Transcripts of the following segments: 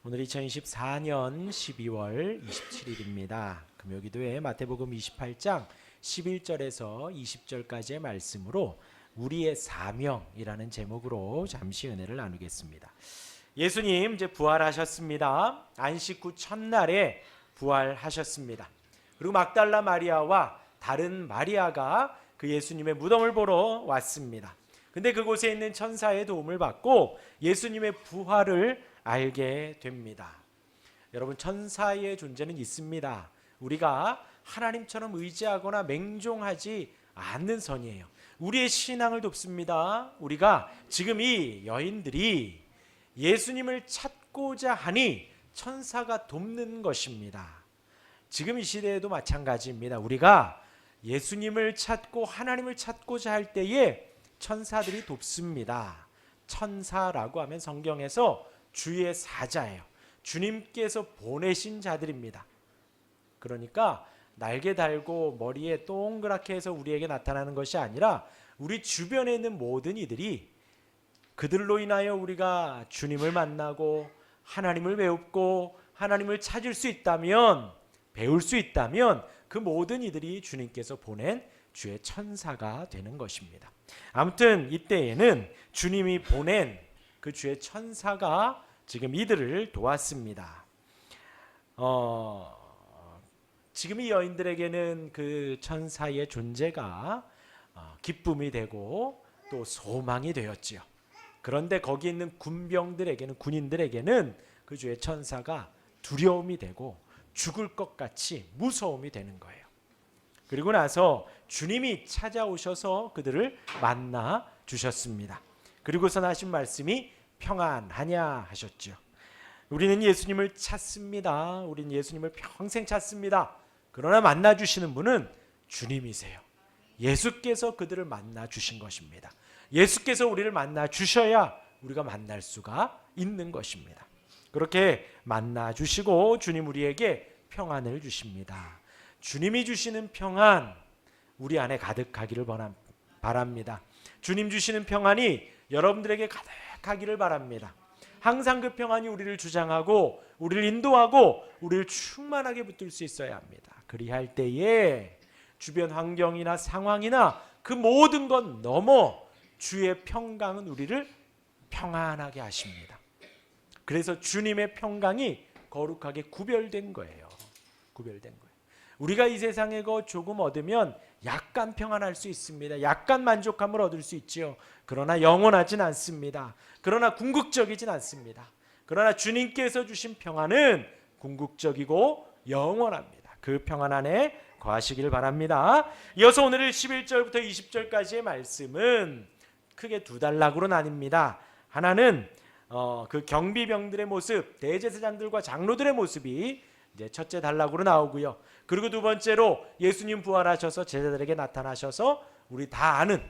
오늘 2024년 12월 27일입니다. 금요기도회 마태복음 28장 11절에서 20절까지의 말씀으로 우리의 사명이라는 제목으로 잠시 은혜를 나누겠습니다. 예수님 이제 부활하셨습니다. 안식 후 첫날에 부활하셨습니다. 그리고 막달라 마리아와 다른 마리아가 그 예수님의 무덤을 보러 왔습니다. 근데 그곳에 있는 천사의 도움을 받고 예수님의 부활을 알게 됩니다. 여러분, 천사의 존재는 있습니다. 우리가 하나님처럼 의지하거나 맹종하지 않는 선이에요. 우리의 신앙을 돕습니다. 우리가 지금 이 여인들이 예수님을 찾고자 하니 천사가 돕는 것입니다. 지금 이 시대에도 마찬가지입니다. 우리가 예수님을 찾고 하나님을 찾고자 할 때에 천사들이 돕습니다. 천사라고 하면 성경에서 주의 사자예요. 주님께서 보내신 자들입니다. 그러니까 날개 달고 머리에 동그랗게 해서 우리에게 나타나는 것이 아니라 우리 주변에 있는 모든 이들이 그들로 인하여 우리가 주님을 만나고 하나님을 배우고 하나님을 찾을 수 있다면, 배울 수 있다면 그 모든 이들이 주님께서 보낸 주의 천사가 되는 것입니다. 아무튼 이때에는 주님이 보낸 그 주의 천사가 지금 이들을 도왔습니다. 지금 이 여인들에게는 그 천사의 존재가 기쁨이 되고 또 소망이 되었지요. 그런데 거기 있는 군인들에게는 그 주의 천사가 두려움이 되고 죽을 것 같이 무서움이 되는 거예요. 그리고 나서 주님이 찾아오셔서 그들을 만나 주셨습니다. 그리고선 하신 말씀이 평안하냐 하셨죠. 우리는 예수님을 찾습니다. 우리는 예수님을 평생 찾습니다. 그러나 만나 주시는 분은 주님이세요. 예수께서 그들을 만나 주신 것입니다. 예수께서 우리를 만나 주셔야 우리가 만날 수가 있는 것입니다. 그렇게 만나 주시고 주님 우리에게 평안을 주십니다. 주님이 주시는 평안 우리 안에 가득하기를 바랍니다. 주님 주시는 평안이 여러분들에게 가득하기를 바랍니다. 항상 그 평안이 우리를 주장하고 우리를 인도하고 우리를 충만하게 붙들 수 있어야 합니다. 그리할 때에 주변 환경이나 상황이나 그 모든 것 넘어 주의 평강은 우리를 평안하게 하십니다. 그래서 주님의 평강이 거룩하게 구별된 거예요. 구별된 거예요. 우리가 이 세상에 조금 얻으면 약간 평안할 수 있습니다. 약간 만족감을 얻을 수 있죠. 그러나 영원하진 않습니다. 그러나 궁극적이진 않습니다. 그러나 주님께서 주신 평안은 궁극적이고 영원합니다. 그 평안 안에 거하시길 바랍니다. 이어서 오늘 11절부터 20절까지의 말씀은 크게 두 단락으로 나뉩니다. 하나는 그 경비병들의 모습, 대제사장들과 장로들의 모습이 이제 첫째 단락으로 나오고요. 그리고 두 번째로 예수님 부활하셔서 제자들에게 나타나셔서 우리 다 아는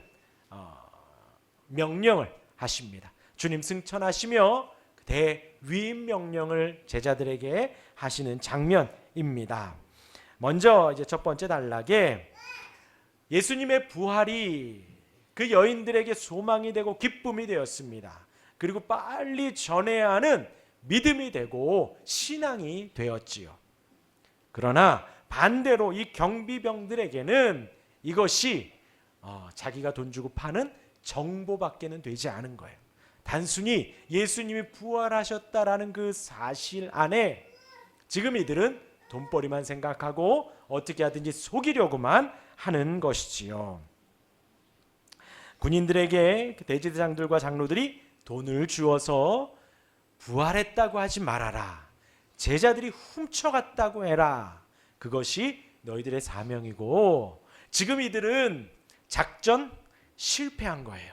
명령을 하십니다. 주님 승천하시며 대위임 명령을 제자들에게 하시는 장면입니다. 먼저 이제 첫 번째 단락에 예수님의 부활이 그 여인들에게 소망이 되고 기쁨이 되었습니다. 그리고 빨리 전해야 하는 믿음이 되고 신앙이 되었지요. 그러나 반대로 이 경비병들에게는 이것이 자기가 돈 주고 파는 정보밖에는 되지 않은 거예요. 단순히 예수님이 부활하셨다라는 그 사실 안에 지금 이들은 돈벌이만 생각하고 어떻게 하든지 속이려고만 하는 것이지요. 군인들에게 대제사장들과 장로들이 돈을 주어서 부활했다고 하지 말아라. 제자들이 훔쳐갔다고 해라. 그것이 너희들의 사명이고, 지금 이들은 작전 실패한 거예요.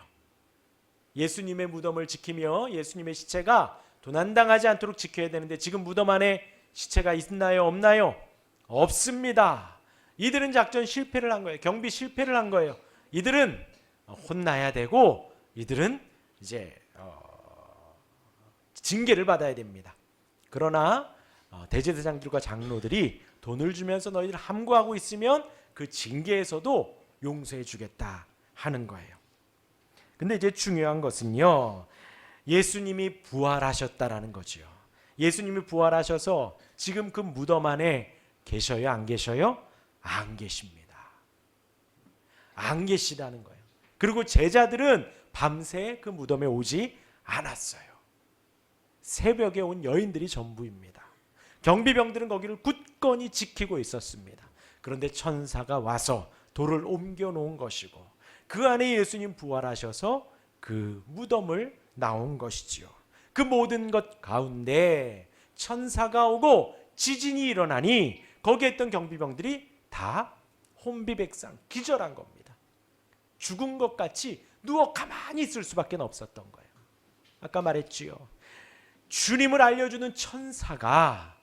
예수님의 무덤을 지키며 예수님의 시체가 도난당하지 않도록 지켜야 되는데 지금 무덤 안에 시체가 있나요? 없나요? 없습니다. 이들은 작전 실패를 한 거예요. 경비 실패를 한 거예요. 이들은 혼나야 되고 이들은 이제 징계를 받아야 됩니다. 그러나 대제사장들과 장로들이 돈을 주면서 너희들 함구하고 있으면 그 징계에서도 용서해 주겠다 하는 거예요. 근데 이제 중요한 것은요, 예수님이 부활하셨다라는 거죠. 예수님이 부활하셔서 지금 그 무덤 안에 계셔요? 안 계셔요? 안 계십니다. 안 계시다는 거예요. 그리고 제자들은 밤새 그 무덤에 오지 않았어요. 새벽에 온 여인들이 전부입니다. 경비병들은 거기를 굳건히 지키고 있었습니다. 그런데 천사가 와서 돌을 옮겨 놓은 것이고 그 안에 예수님 부활하셔서 그 무덤을 나온 것이지요. 그 모든 것 가운데 천사가 오고 지진이 일어나니 거기에 있던 경비병들이 다 혼비백산 기절한 겁니다. 죽은 것 같이 누워 가만히 있을 수밖에 없었던 거예요. 아까 말했지요. 주님을 알려주는 천사가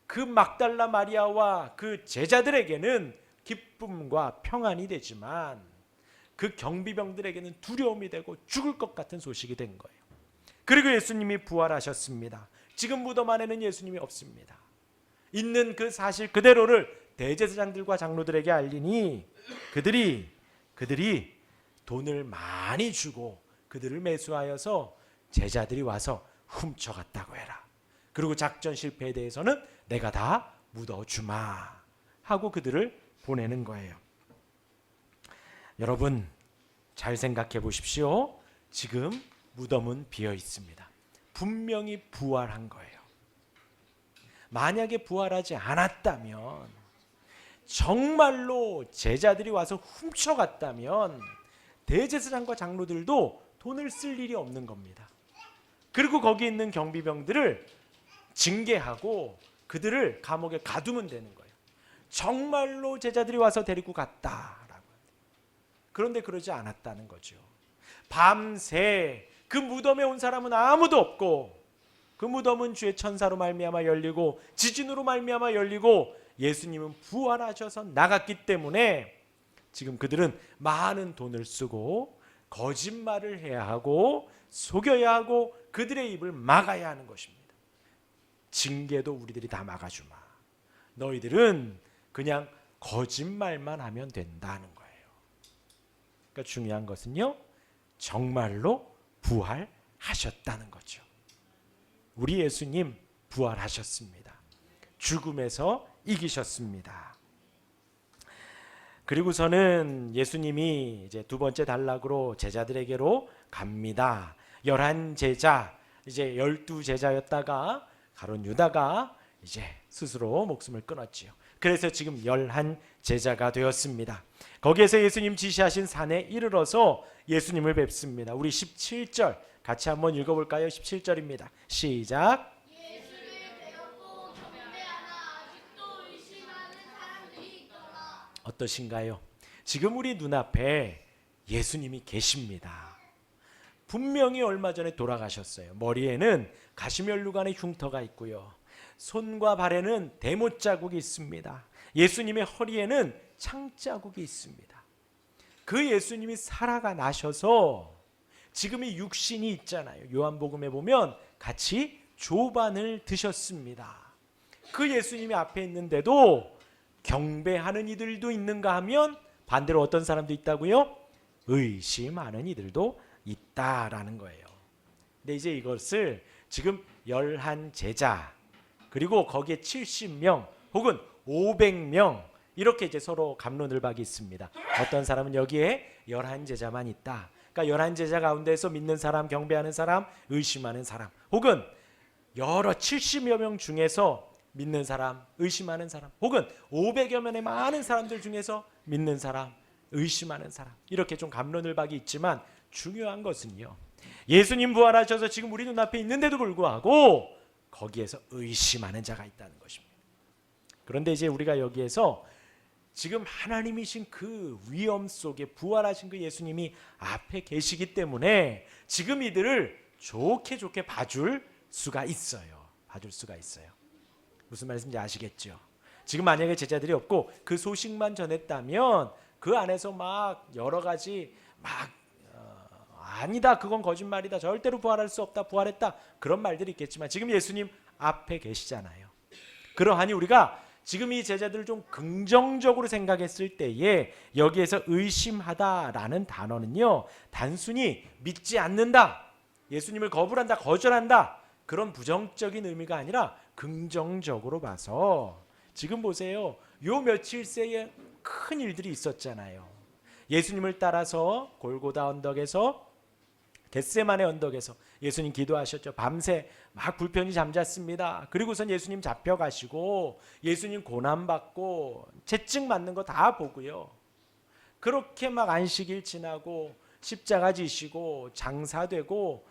그 막달라 마리아와 그 제자들에게는 기쁨과 평안이 되지만 그 경비병들에게는 두려움이 되고 죽을 것 같은 소식이 된 거예요. 그리고 예수님이 부활하셨습니다. 지금 무덤 안에는 예수님이 없습니다. 있는 그 사실 그대로를 대제사장들과 장로들에게 알리니 그들이 돈을 많이 주고 그들을 매수하여서 제자들이 와서 훔쳐갔다고 해라. 그리고 작전 실패에 대해서는 내가 다 묻어주마 하고 그들을 보내는 거예요. 여러분 잘 생각해 보십시오. 지금 무덤은 비어 있습니다. 분명히 부활한 거예요. 만약에 부활하지 않았다면, 정말로 제자들이 와서 훔쳐갔다면 대제사장과 장로들도 돈을 쓸 일이 없는 겁니다. 그리고 거기 있는 경비병들을 징계하고 그들을 감옥에 가두면 되는 거예요. 정말로 제자들이 와서 데리고 갔다라고. 그런데 그러지 않았다는 거죠. 밤새 그 무덤에 온 사람은 아무도 없고 그 무덤은 주의 천사로 말미암아 열리고 지진으로 말미암아 열리고 예수님은 부활하셔서 나갔기 때문에 지금 그들은 많은 돈을 쓰고 거짓말을 해야 하고 속여야 하고 그들의 입을 막아야 하는 것입니다. 징계도 우리들이 다 막아주마. 너희들은 그냥 거짓말만 하면 된다는 거예요. 그러니까 중요한 것은요, 정말로 부활하셨다는 거죠. 우리 예수님 부활하셨습니다. 죽음에서 이기셨습니다. 그리고서는 예수님이 이제 두 번째 단락으로 제자들에게로 갑니다. 11제자, 이제 12제자였다가 가룟 유다가 이제 스스로 목숨을 끊었지요. 그래서 지금 11제자가 되었습니다. 거기에서 예수님 지시하신 산에 이르러서 예수님을 뵙습니다. 우리 17절 같이 한번 읽어볼까요? 17절입니다. 시작. 어떠신가요? 지금 우리 눈앞에 예수님이 계십니다. 분명히 얼마 전에 돌아가셨어요. 머리에는 가시면류관의 흉터가 있고요. 손과 발에는 대못 자국이 있습니다. 예수님의 허리에는 창자국이 있습니다. 그 예수님이 살아가 나셔서 지금 이 육신이 있잖아요. 요한복음에 보면 같이 조반을 드셨습니다. 그 예수님이 앞에 있는데도 경배하는 이들도 있는가 하면 반대로 어떤 사람도 있다고요? 의심하는 이들도 있다라는 거예요. 근데 이제 이것을 지금 11제자 그리고 거기에 70명 혹은 500명 이렇게 이제 서로 갑론을박이 있습니다. 어떤 사람은 여기에 11제자만 있다. 그러니까 11제자 가운데서 믿는 사람, 경배하는 사람, 의심하는 사람 혹은 여러 70여 명 중에서 믿는 사람, 의심하는 사람 혹은 500여 명의 많은 사람들 중에서 믿는 사람, 의심하는 사람 이렇게 좀 갑론을박이 있지만 중요한 것은요, 예수님 부활하셔서 지금 우리 눈앞에 있는데도 불구하고 거기에서 의심하는 자가 있다는 것입니다. 그런데 이제 우리가 여기에서 지금 하나님이신 그 위엄 속에 부활하신 그 예수님이 앞에 계시기 때문에 지금 이들을 좋게 봐줄 수가 있어요. 봐줄 수가 있어요. 무슨 말씀인지 아시겠죠? 지금 만약에 제자들이 없고 그 소식만 전했다면 그 안에서 막 여러 가지 막 아니다, 그건 거짓말이다, 절대로 부활할 수 없다, 부활했다 그런 말들이 있겠지만 지금 예수님 앞에 계시잖아요. 그러하니 우리가 지금 이 제자들을 좀 긍정적으로 생각했을 때에 여기에서 의심하다라는 단어는요, 단순히 믿지 않는다, 예수님을 거부한다, 거절한다 그런 부정적인 의미가 아니라 긍정적으로 봐서 지금 보세요. 요 며칠 새에 큰 일들이 있었잖아요. 예수님을 따라서 골고다 언덕에서 겟세마네 언덕에서 예수님 기도하셨죠. 밤새 막 불편히 잠잤습니다. 그리고선 예수님 잡혀가시고 예수님 고난받고 채찍 맞는 거 다 보고요. 그렇게 막 안식일 지나고 십자가 지시고 장사되고,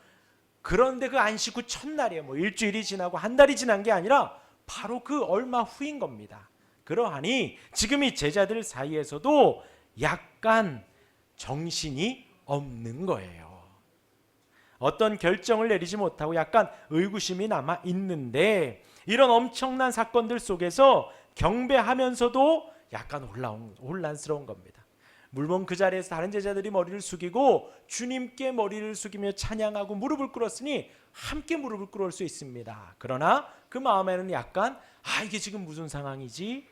그런데 그 안식 후 첫날이에요. 뭐 일주일이 지나고 한 달이 지난 게 아니라 바로 그 얼마 후인 겁니다. 그러하니 지금 이 제자들 사이에서도 약간 정신이 없는 거예요. 어떤 결정을 내리지 못하고 약간 의구심이 남아 있는데, 이런 엄청난 사건들 속에서 경배하면서도 약간 혼란스러운 겁니다. 물론 그 자리에서 다른 제자들이 머리를 숙이고 주님께 머리를 숙이며 찬양하고 무릎을 꿇었으니 함께 무릎을 꿇을 수 있습니다. 그러나 그 마음에는 약간 이게 지금 무슨 상황이지?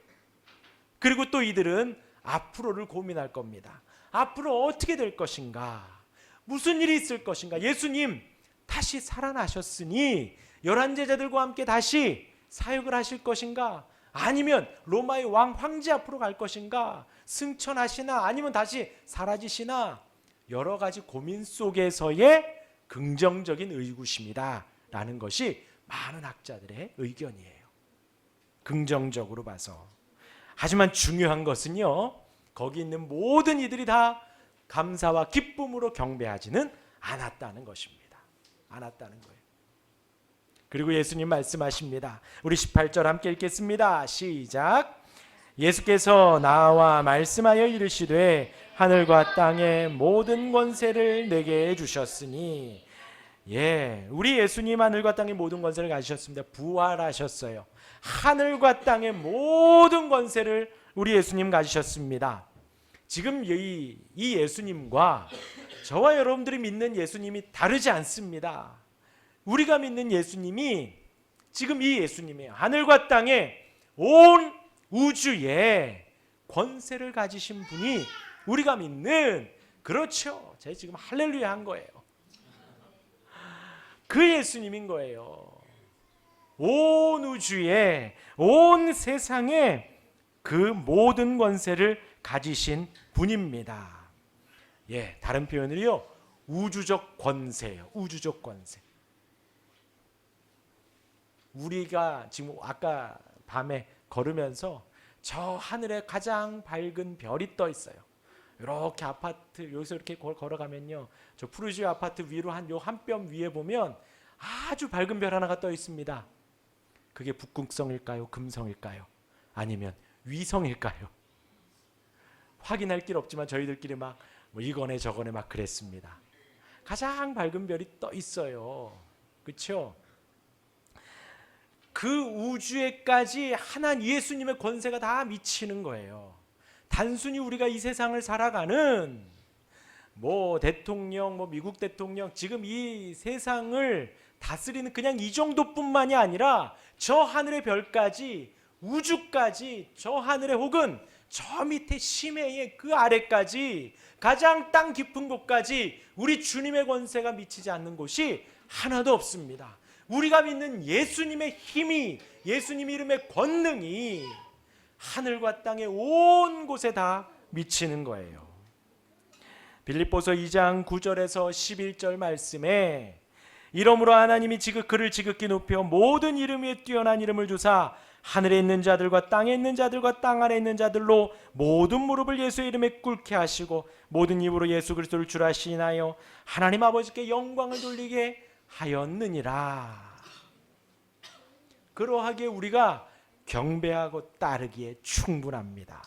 그리고 또 이들은 앞으로를 고민할 겁니다. 앞으로 어떻게 될 것인가? 무슨 일이 있을 것인가? 예수님 다시 살아나셨으니 11 제자들과 함께 다시 사역을 하실 것인가? 아니면 로마의 왕 황제 앞으로 갈 것인가? 승천하시나? 아니면 다시 사라지시나? 여러 가지 고민 속에서의 긍정적인 의구심이다 라는 것이 많은 학자들의 의견이에요. 긍정적으로 봐서. 하지만 중요한 것은요, 거기 있는 모든 이들이 다 감사와 기쁨으로 경배하지는 않았다는 것입니다. 않았다는 거예요. 그리고 예수님 말씀하십니다. 우리 18절 함께 읽겠습니다. 시작. 예수께서 나와 말씀하여 이르시되 하늘과 땅의 모든 권세를 내게 주셨으니, 우리 예수님 하늘과 땅의 모든 권세를 가지셨습니다. 부활하셨어요. 하늘과 땅의 모든 권세를 우리 예수님 가지셨습니다. 지금 이 예수님과 저와 여러분들이 믿는 예수님이 다르지 않습니다. 우리가 믿는 예수님이 지금 이 예수님이에요. 하늘과 땅의 온 우주에 권세를 가지신 분이 우리가 믿는, 그렇죠. 제가 지금 할렐루야 한 거예요. 그 예수님인 거예요. 온 우주에, 온 세상에 그 모든 권세를 가지신 분입니다. 다른 표현으로요, 우주적 권세예요. 우주적 권세. 우리가 지금 아까 밤에 걸으면서 저 하늘에 가장 밝은 별이 떠 있어요. 이렇게 아파트 여기서 이렇게 걸어가면요, 저 푸르지오 아파트 위로 한 뼘 위에 보면 아주 밝은 별 하나가 떠 있습니다. 그게 북극성일까요? 금성일까요? 아니면 위성일까요? 확인할 길 없지만 저희들끼리 막 이거네 저거네 막 그랬습니다. 가장 밝은 별이 떠 있어요. 그렇죠? 그 우주에까지 하나님 예수님의 권세가 다 미치는 거예요. 단순히 우리가 이 세상을 살아가는 대통령, 미국 대통령, 지금 이 세상을 다스리는 그냥 이 정도뿐만이 아니라 저 하늘의 별까지, 우주까지, 저 하늘에 혹은 저 밑에 심해의 그 아래까지, 가장 땅 깊은 곳까지 우리 주님의 권세가 미치지 않는 곳이 하나도 없습니다. 우리가 믿는 예수님의 힘이, 예수님 이름의 권능이 하늘과 땅의 온 곳에 다 미치는 거예요. 빌립보서 2장 9절에서 11절 말씀에 이러므로 하나님이 그를 지극히 높여 모든 이름 위에 뛰어난 이름을 주사 하늘에 있는 자들과 땅에 있는 자들과 땅 아래 있는 자들로 모든 무릎을 예수의 이름에 꿇게 하시고 모든 입으로 예수 그리스도를 주라 시인하여 하나님 아버지께 영광을 돌리게 하였느니라. 그러하기에 우리가 경배하고 따르기에 충분합니다.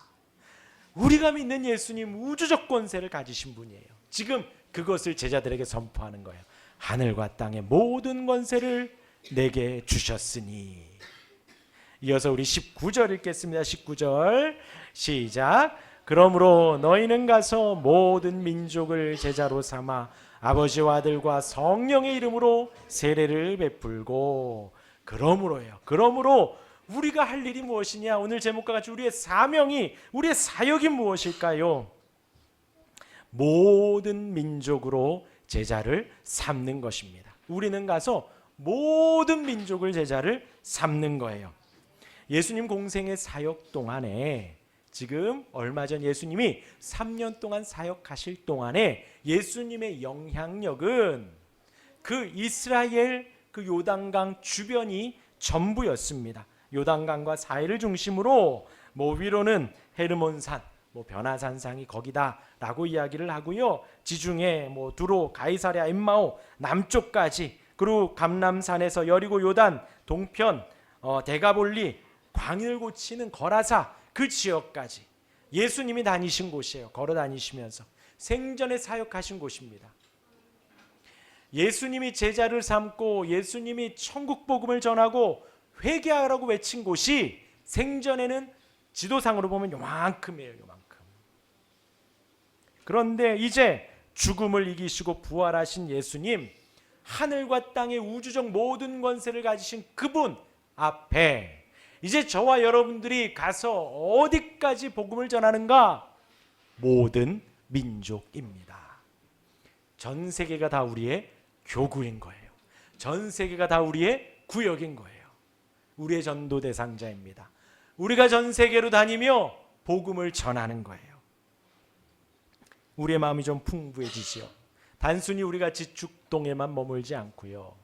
우리가 믿는 예수님 우주적 권세를 가지신 분이에요. 지금 그것을 제자들에게 선포하는 거예요. 하늘과 땅의 모든 권세를 내게 주셨으니. 이어서 우리 19절 읽겠습니다. 19절 시작. 그러므로 너희는 가서 모든 민족을 제자로 삼아 아버지와 아들과 성령의 이름으로 세례를 베풀고. 그러므로요. 그러므로 우리가 할 일이 무엇이냐? 오늘 제목과 같이 우리의 사명이, 우리의 사역이 무엇일까요? 모든 민족으로 제자를 삼는 것입니다. 우리는 가서 모든 민족을 제자를 삼는 거예요. 예수님 공생의 사역 동안에 지금 얼마 전 예수님이 3년 동안 사역하실 동안에 예수님의 영향력은 그 이스라엘 그 요단강 주변이 전부였습니다. 요단강과 사해를 중심으로 위로는 헤르몬산, 변화산상이 거기다라고 이야기를 하고요. 지중해, 두로, 가이사랴, 엠마오 남쪽까지, 그리고 감람산에서 여리고, 요단 동편, 데가볼리, 광을 고치는 거라사 그 지역까지 예수님이 다니신 곳이에요. 걸어 다니시면서 생전에 사역하신 곳입니다. 예수님이 제자를 삼고 예수님이 천국 복음을 전하고 회개하라고 외친 곳이 생전에는 지도상으로 보면 요만큼이에요. 요만큼. 그런데 이제 죽음을 이기시고 부활하신 예수님, 하늘과 땅의 우주적 모든 권세를 가지신 그분 앞에 이제 저와 여러분들이 가서 어디까지 복음을 전하는가? 모든 민족입니다. 전 세계가 다 우리의 교구인 거예요. 전 세계가 다 우리의 구역인 거예요. 우리의 전도 대상자입니다. 우리가 전 세계로 다니며 복음을 전하는 거예요. 우리의 마음이 좀 풍부해지지요. 단순히 우리가 지축동에만 머물지 않고요.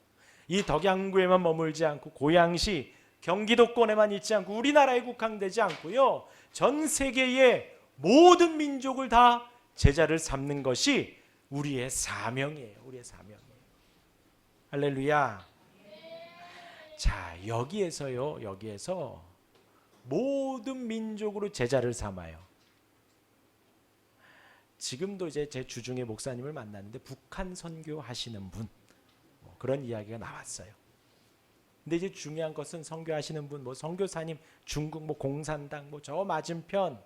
이 덕양구에만 머물지 않고 고양시, 경기도권에만 있지 않고 우리나라에 국한되지 않고요. 전 세계의 모든 민족을 다 제자를 삼는 것이 우리의 사명이에요. 우리의 사명이에요. 할렐루야. 자, 여기에서 모든 민족으로 제자를 삼아요. 지금도 이제 제 주중에 목사님을 만났는데 북한 선교하시는 분, 그런 이야기가 나왔어요. 근데 이제 중요한 것은 선교하시는 분, 선교사님, 중국 공산당, 저 맞은편,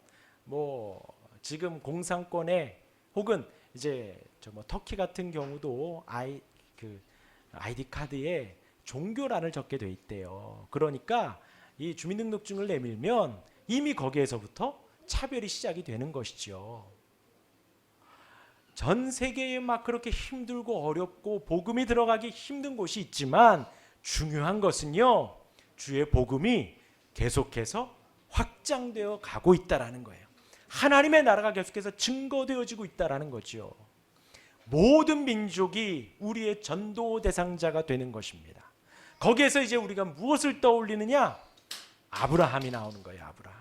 지금 공산권에 혹은 이제 터키 같은 경우도 아이디 카드에 종교란을 적게 돼 있대요. 그러니까 이 주민등록증을 내밀면 이미 거기에서부터 차별이 시작이 되는 것이죠. 전 세계에 그렇게 힘들고 어렵고 복음이 들어가기 힘든 곳이 있지만 중요한 것은요, 주의 복음이 계속해서 확장되어 가고 있다라는 거예요. 하나님의 나라가 계속해서 증거되어지고 있다라는 거죠. 모든 민족이 우리의 전도 대상자가 되는 것입니다. 거기에서 이제 우리가 무엇을 떠올리느냐? 아브라함이 나오는 거예요. 아브라함.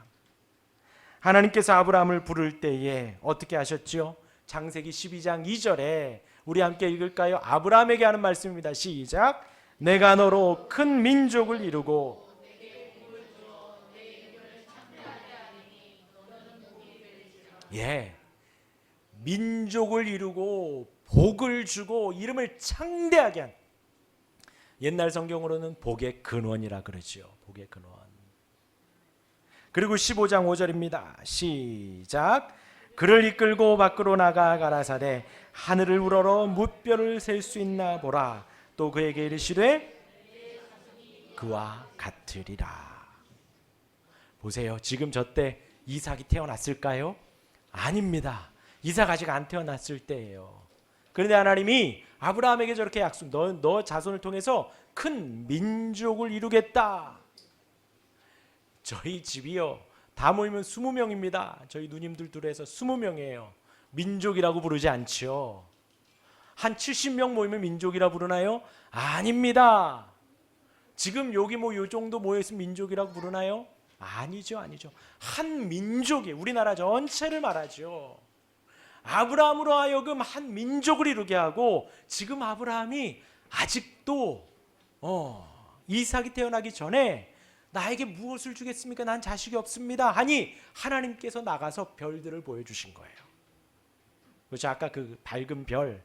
하나님께서 아브라함을 부를 때에 어떻게 하셨죠? 창세기 12장 2절에 우리 함께 읽을까요? 아브라함에게 하는 말씀입니다. 시작. 내가 너로 큰 민족을 이루고 민족을 이루고 복을 주고 이름을 창대하게 한, 옛날 성경으로는 복의 근원이라 그러죠. 복의 근원. 그리고 15장 5절입니다. 시작. 그를 이끌고 밖으로 나가 가라사대 하늘을 우러러 무뼈를 셀 수 있나 보라. 또 그에게 이르시되 그와 같으리라. 보세요. 지금 저때 이삭이 태어났을까요? 아닙니다. 이삭 아직 안 태어났을 때예요. 그런데 하나님이 아브라함에게 저렇게 약속, 너 자손을 통해서 큰 민족을 이루겠다. 저희 집이요, 다 모이면 20명입니다. 저희 누님들 둘 해서 20명이에요. 민족이라고 부르지 않죠. 한 70명 모이면 민족이라 부르나요? 아닙니다. 지금 여기 요 정도 모여있으면 민족이라고 부르나요? 아니죠. 한 민족이, 우리나라 전체를 말하죠. 아브라함으로 하여금 한 민족을 이루게 하고, 지금 아브라함이 아직도 이삭이 태어나기 전에 나에게 무엇을 주겠습니까? 난 자식이 없습니다 하니 하나님께서 나가서 별들을 보여주신 거예요. 그렇죠? 아까 그 밝은 별,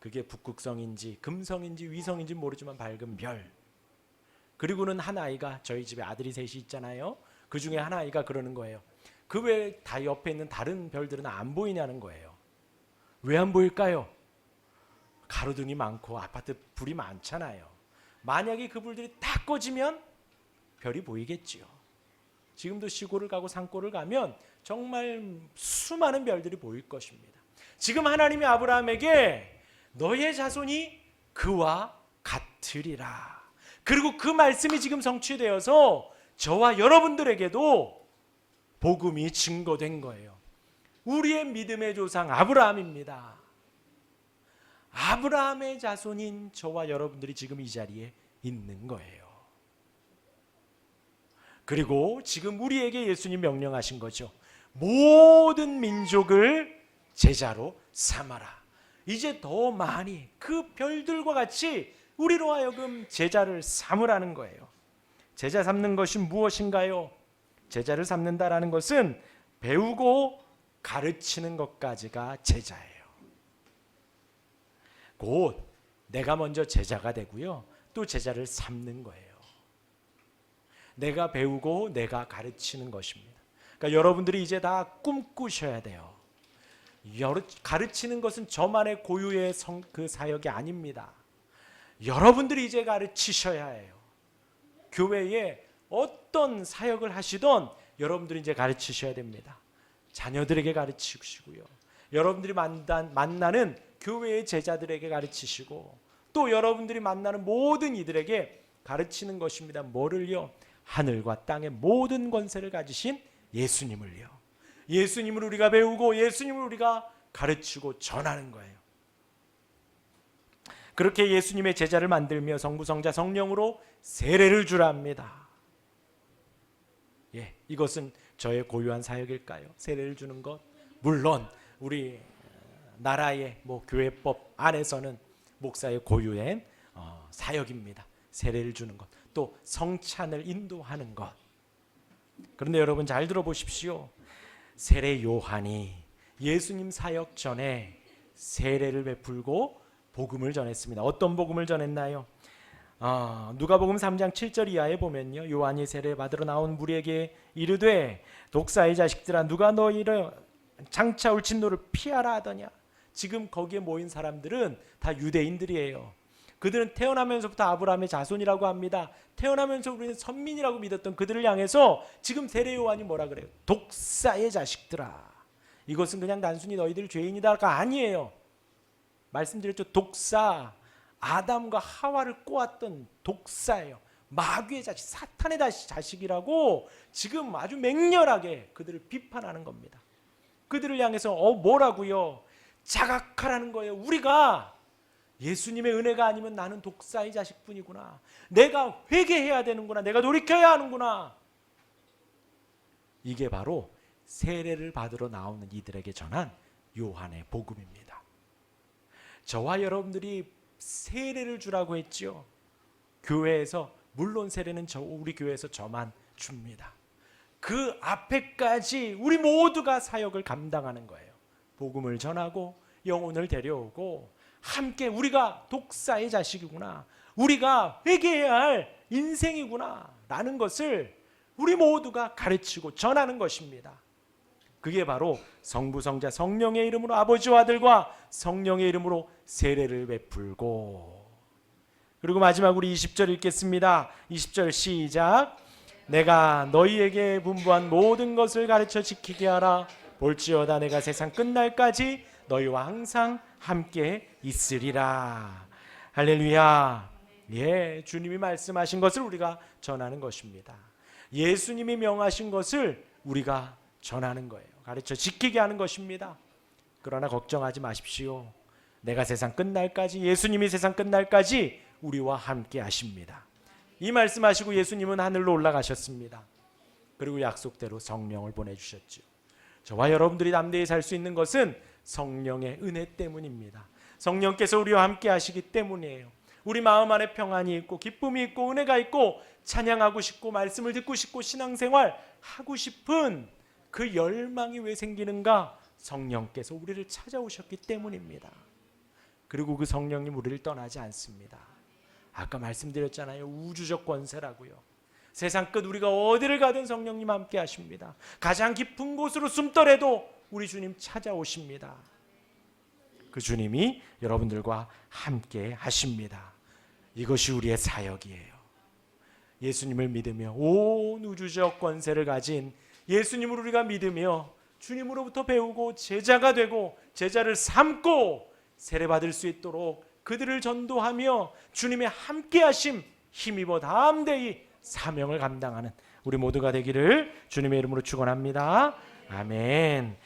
그게 북극성인지 금성인지 위성인지 모르지만 밝은 별. 그리고는 한 아이가, 저희 집에 아들이 셋이 있잖아요. 그 중에 한 아이가 그러는 거예요. 그 외에 다 옆에 있는 다른 별들은 안 보이냐는 거예요. 왜 안 보일까요? 가로등이 많고 아파트 불이 많잖아요. 만약에 그 불들이 다 꺼지면 별이 보이겠지요. 지금도 시골을 가고 산골을 가면 정말 수많은 별들이 보일 것입니다. 지금 하나님이 아브라함에게 너의 자손이 그와 같으리라. 들이라. 그리고 그 말씀이 지금 성취되어서 저와 여러분들에게도 복음이 증거된 거예요. 우리의 믿음의 조상 아브라함입니다. 아브라함의 자손인 저와 여러분들이 지금 이 자리에 있는 거예요. 그리고 지금 우리에게 예수님 명령하신 거죠. 모든 민족을 제자로 삼아라. 이제 더 많이 그 별들과 같이 우리로 하여금 제자를 삼으라는 거예요. 제자 삼는 것이 무엇인가요? 제자를 삼는다라는 것은 배우고 가르치는 것까지가 제자예요. 곧 내가 먼저 제자가 되고요, 또 제자를 삼는 거예요. 내가 배우고 내가 가르치는 것입니다. 그러니까 여러분들이 이제 다 꿈꾸셔야 돼요. 가르치는 것은 저만의 고유의 그 사역이 아닙니다. 여러분들이 이제 가르치셔야 해요. 교회에 어떤 사역을 하시던 여러분들이 이제 가르치셔야 됩니다. 자녀들에게 가르치시고요, 여러분들이 만나는 교회의 제자들에게 가르치시고, 또 여러분들이 만나는 모든 이들에게 가르치는 것입니다. 뭐를요? 하늘과 땅의 모든 권세를 가지신 예수님을요. 예수님을 우리가 배우고 예수님을 우리가 가르치고 전하는 거예요. 그렇게 예수님의 제자를 만들며 성부, 성자, 성령으로 세례를 주라 합니다. 예, 이것은 저의 고유한 사역일까요? 세례를 주는 것? 물론 우리 나라의 교회법 안에서는 목사의 고유한 사역입니다. 세례를 주는 것, 또 성찬을 인도하는 것. 그런데 여러분 잘 들어보십시오. 세례 요한이 예수님 사역 전에 세례를 베풀고 복음을 전했습니다. 어떤 복음을 전했나요? 누가복음 3장 7절 이하에 보면요, 요한이 세례 받으러 나온 무리에게 이르되 독사의 자식들아, 누가 너희를 장차 올 진노를 피하라 하더냐. 지금 거기에 모인 사람들은 다 유대인들이에요. 그들은 태어나면서부터 아브라함의 자손이라고 합니다. 태어나면서 우리는 선민이라고 믿었던 그들을 향해서 지금 세례 요한이 뭐라 그래요? 독사의 자식들아. 이것은 그냥 단순히 너희들 죄인이다가 아니에요. 말씀드렸죠. 독사, 아담과 하와를 꼬았던 독사예요. 마귀의 자식, 사탄의 자식이라고 지금 아주 맹렬하게 그들을 비판하는 겁니다. 그들을 향해서 뭐라고요? 자각하라는 거예요. 우리가 예수님의 은혜가 아니면 나는 독사의 자식뿐이구나. 내가 회개해야 되는구나. 내가 돌이켜야 하는구나. 이게 바로 세례를 받으러 나오는 이들에게 전한 요한의 복음입니다. 저와 여러분들이 세례를 주라고 했죠. 교회에서, 물론 세례는 우리 교회에서 저만 줍니다. 그 앞에까지 우리 모두가 사역을 감당하는 거예요. 복음을 전하고 영혼을 데려오고, 함께 우리가 독사의 자식이구나, 우리가 회개해야 할 인생이구나 라는 것을 우리 모두가 가르치고 전하는 것입니다. 그게 바로 성부, 성자, 성령의 이름으로, 아버지와 아들과 성령의 이름으로 세례를 베풀고, 그리고 마지막 우리 20절 읽겠습니다. 20절 시작. 내가 너희에게 분부한 모든 것을 가르쳐 지키게 하라. 볼지어다 내가 세상 끝날까지 너희와 항상 함께 있으리라. 할렐루야. 예, 주님이 말씀하신 것을 우리가 전하는 것입니다. 예수님이 명하신 것을 우리가 전하는 거예요. 가르쳐 지키게 하는 것입니다. 그러나 걱정하지 마십시오. 내가 세상 끝날까지, 예수님이 세상 끝날까지 우리와 함께 하십니다. 이 말씀하시고 예수님은 하늘로 올라가셨습니다. 그리고 약속대로 성령을 보내주셨죠. 저와 여러분들이 담대히 살 수 있는 것은 성령의 은혜 때문입니다. 성령께서 우리와 함께 하시기 때문이에요. 우리 마음 안에 평안이 있고 기쁨이 있고 은혜가 있고 찬양하고 싶고 말씀을 듣고 싶고 신앙생활 하고 싶은 그 열망이 왜 생기는가? 성령께서 우리를 찾아오셨기 때문입니다. 그리고 그 성령님 우리를 떠나지 않습니다. 아까 말씀드렸잖아요. 우주적 권세라고요. 세상 끝 우리가 어디를 가든 성령님 함께 하십니다. 가장 깊은 곳으로 숨더라도 우리 주님 찾아오십니다. 그 주님이 여러분들과 함께 하십니다. 이것이 우리의 사역이에요. 예수님을 믿으며 온 우주적 권세를 가진 예수님을 우리가 믿으며 주님으로부터 배우고 제자가 되고 제자를 삼고 세례받을 수 있도록 그들을 전도하며 주님의 함께하심 힘입어 담대히 사명을 감당하는 우리 모두가 되기를 주님의 이름으로 축원합니다. 아멘.